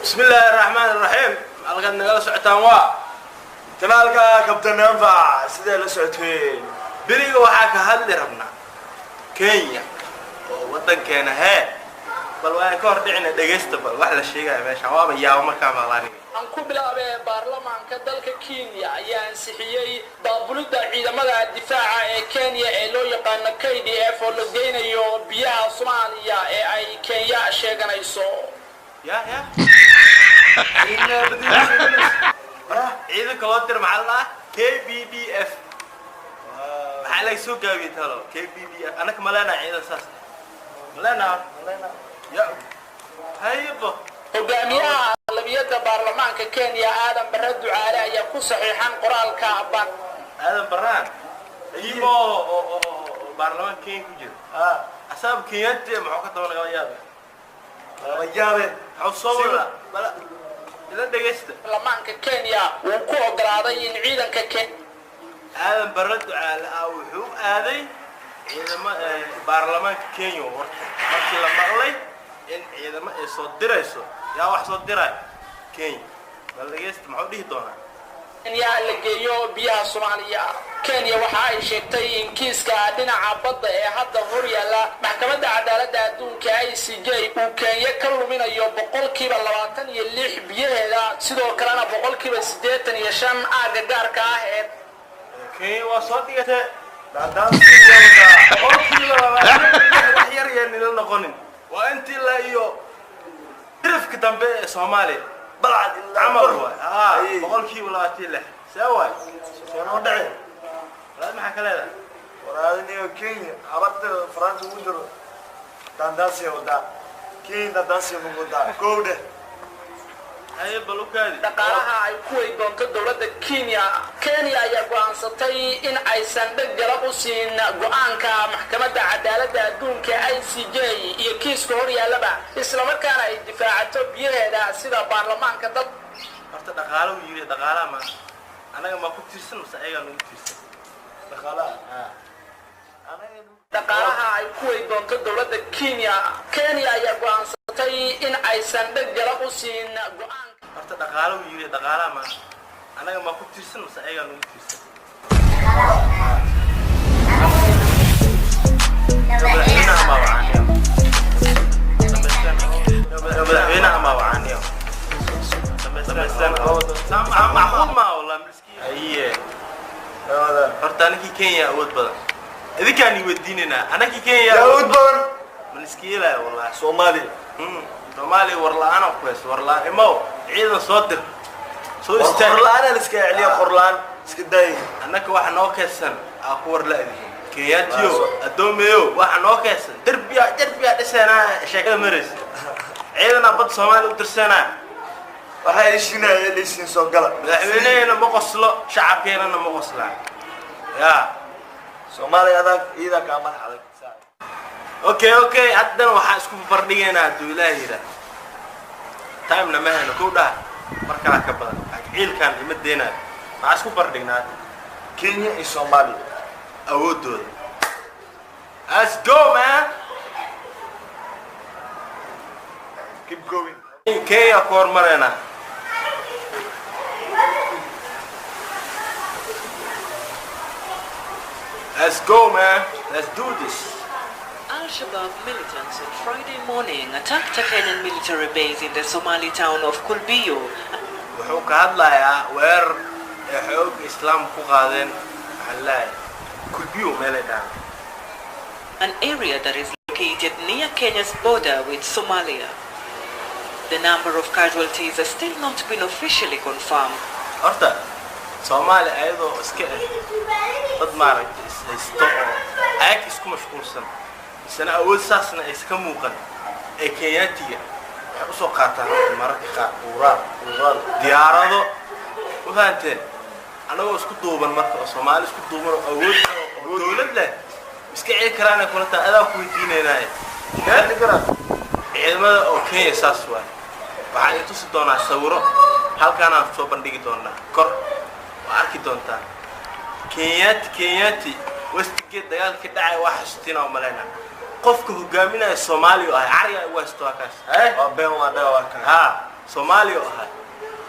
بسم الله الرحمن الرحيم. halkan nagala socotaan waa kanaalka Kabtan Anfac sidee la socoteen biriga waxaa ka hadli rabnaa Kenya oo wadankeena bal waan ka hor dhicina dhageysta bal wax la sheegay meesha waaba yaabo markaa maqlaani aan ku bilaabay baarlamaanka dalka Kenya ayaa ansixiyay daabulida ciidamada difaaca ee Kenya ee loo yaqaan KDF oo la geynayo biyaha Soomaaliya ee ay Kenya sheeganayso يا عيدك لو تر معلنا KBDF على سوق قوي ترى KBDF أنا كملنا عيد أساس ملنا يا هيبة hogaamiyaha labiyada baarlamaanka Kenya Aadan Barre Ducaale ayaa ku saxiixan qoraalka abban Aadan Barre iyo baarlamaanka Kenya ku jira asab Kenya maxaa ka doonaya yaab حصولا بلا إذا دقيست baarlamaanka Kenya wuu ku ogolaaday in ciidanka Kenya Aadan Barre Ducaale wuxuu aaday ciidamada baarlamaanka Kenya markii la maqlay in ciidamada ay soo dirayso yaa wax soo diray Kenya bal daqeest maxuu dhihi doonaa Kenya la geeyo biyaha Soomaaliya Kenya waxa ay sheegtay in kiiska dhinaca badda ee hadda hor yaala maxkamadda cadaaladda adduunka ICJ uu Kenya ka luminayo 26% biyaheeda sidoo kalena 85% aaga gaarka ah ee Kenya waa soo dhigtay wax yar nila noqonin waa intii la iyo dirifka dambe ee Soomaaliya balad amal waa boqolkiiba 26 sawa soo dhacay walaal maxaa kale waraadiniyo Kenya abada France ugu jiro dandaasiyo wada Kenya dandaasiyo ugu wada koode ay balukaadi dhaqaalaha ay ku way doonto dawladda Kenya ayaa go'aansatay in aysan dhaggalab u siin go'aanka maxkamadda cadaaladda adduunka ICJ iyo kiiska hor yaalaba isla markaana ay difaacato biyaheeda sida baarlamaanka dad horta dhaqaalaha yiri dhaqaalaha ma anaga ma ku tirsan mise ayaga nagu tirsan dhaqaalaha ay ku way doonto dawladda Kenya ayaa go'aansatay in aysan dhaggalab u siin go'aanka horta dhaqaalaha yiri dhaqaalaha ma anaga ma ku tirsan mise ayaga nagu tirsan madaxweynaha ma wacaaniyo معقول ما والله مسكين ايه horta anaki Kenya awood badan idinkaan wadinina anaki Kenya awood badan maniskiila wallahi Soomaali warlaan oo kuwees warlaan imo ciidan soo dir soo istaag warlaan iska celiyo qorlaan iska day anaka wax noo keensan aku warlaadii Kenya adoomeeyo wax noo keensan darbiya dhisana sheekada maris ciidan abad Soomaali u dirsanaa waxay ishinayeen liisin soo gala madaxweynaheena ma qoslo shacabkeena ma qoslaan ya Soomaaliya adag ida ka madax adag okay haddana waxa isku bardhigeena duulayira time na mahana ku dhaa marka ka badan ciilkan imadeena waxa isku bardhignaa Kenya iyo Soomaaliya awoodooda let's go man keep going Kenya kormarena let's go, man. Let's do this. Al-Shabaab militants on Friday morning attacked a Kenyan military base in the Somali town of Kulbiyo. wuxuu ka hadlayaa weerar ee xoog islaam ku qaadeen halay Kulbiyo meel daan An area that is located near Kenya's border with Somalia. The number of casualties has still not been officially confirmed. horta Soomaali ayadoo iska dad maaragtay haysto ayag isku mashquulsan isna awood saasna ay iska muuqan ee Kenyaatiga waxay u soo qaataan mararka qaar uuraal diyaarado u fahanteen anagoo isku duuban marka Soomaali isku duuban oo awood dawlad leh iska ceel karaan kula taa adaa ku weydiinaynaay ciidamada oo Kenya saas waxa ay tusi doonaa sawiro halkaan aan soo bandhigi doonaa kor waa arki doontaa Kenyati Westgate dagaalkii dhacay waa xasuustina oo maleena qofka hogaaminaya Soomaaliya ah cariga ay waysto kaas waa been waa dhawa kan ha Soomaaliya ah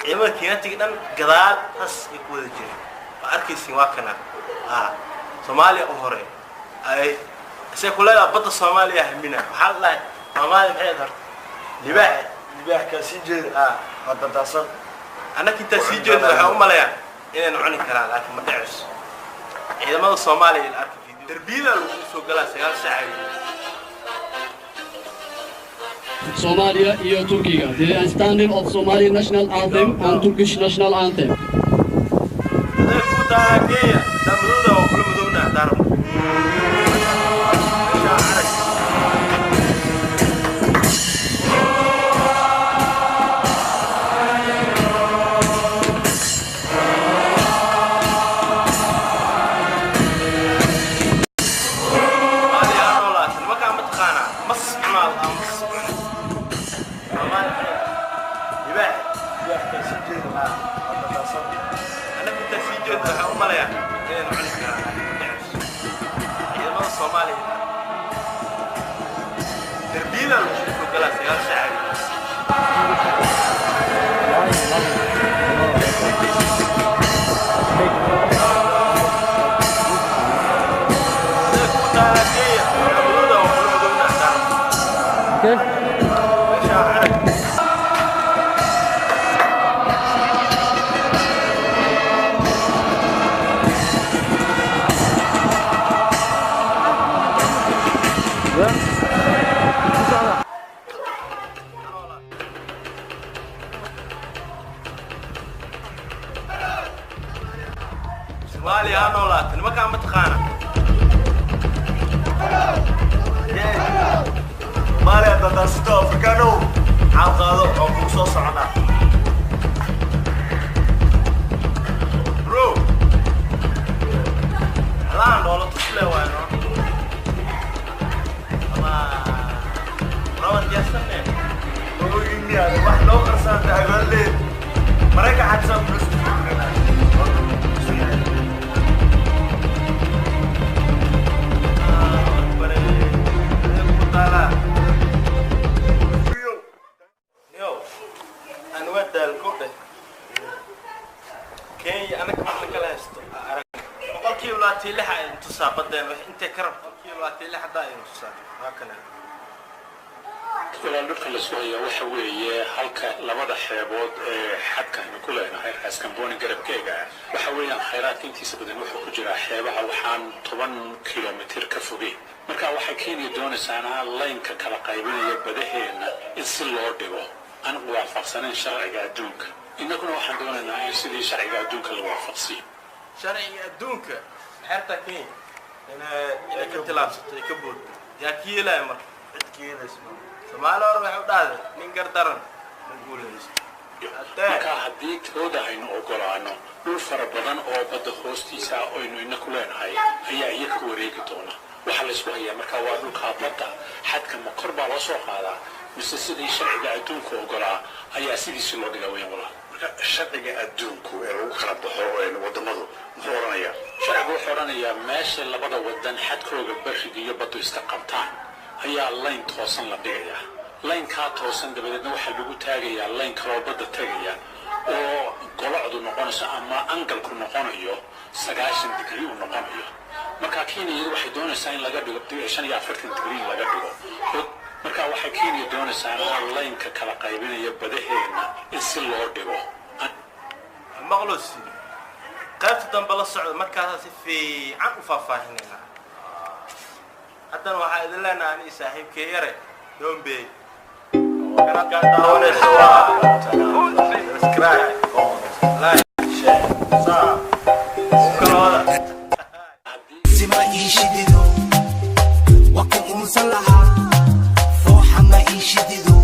ciidamada Kenyati dhan gadaal has ay ku wada jireen waa arkaysiin waa kana ha Soomaaliya oo hore ay se kuleeda badda Soomaaliya hamina waxa la Soomaaliya maxay dar libaax ka sii jeed hadda daasan anaka inta sii jeed waxa u maleeyaa inay cuni karaan laakiin ma dhacis ciidamada Soomaaliya la arkay darbiyada lagu soo galaa 9 saacadood Somalia iyo Turkiga the standing of Somali national anthem and Turkish national anthem ku taageeya damruda oo kula madowna daarmo Somalia noolaat nimanka ma taqaana Somalia dad asto Afrikano xaqado oo ku soo socda bro laan doola tusle waano ama rawan jaasane oo India wax loo qarsan daagalay marka xadsan Kenya أنا كمان كلا هستو أوكي ولا تيلح انتصاب بدنا أنت كرم أوكي ولا تيلح دايم انتصاب هكذا walaalka la soo yahay waxa weeye halka labada xeebood ee xadka aynu ku leenahay Askambooni garabkeega waxa weeyaan khayraadka intiisa badan wuxuu ku jiraa xeebaha waxaan 10 kilomitir ka fogeen marka waxay Kenya doonaysaa laynka kala qaybinaya badaheena in si loo dhigo aan waafaqsanayn sharciga adduunka inaguna waxaan doonaynaa in sidii sharciga adduunka loo waafaqsiyo sharciga adduunka xerta Kenya ina ka tilaabsatay ka bood yaa kiilay mar cidkiilayso Soomaaliya waxay u dhaaday nin gardaran ma guulaysto marka haddii tooda aynu ogolaano dhul fara badan oo badda hoostiisa aynu ina ku leenahay ayaa iyaga ku wareegi doona waxa la isku hayaa marka waa dhulka badda xadka ma kor baa loo soo qaadaa mise sidii sharciga adduunka ogolaa ayaa sidiisi loo dhigaa weyn walaa marka sharciga adduunku ee lagu kala baxo wadamadu muxuu oranayaa sharcigu wuxuu oranayaa meesha labada wadan xadkooga bariga iyo baddu iska qabtaan ayaa layn toosan la dhigayaa laynkaa toosan dabadeedna waxaa lagu taagayaa layn kaloo badda tagaya oo golocdu noqonayso ama angalku noqonayo 90 digrii uu noqonayo marka Kenya waxay doonaysaa in laga dhigo 45 digrii laga dhigo marka waxay Kenya doonaysaa laynka kala qaybinaya badaheena in si loo dhigo maqluusi qaybta dambe la socdo markaas si fiican u faahfaahinayna haddana waxaa idin leenahay ani saaxiibkay yare Dombe kana ka daawanayso subscribe like share kalooda sima ishidido wakum umsalaha fooxa ma ishidido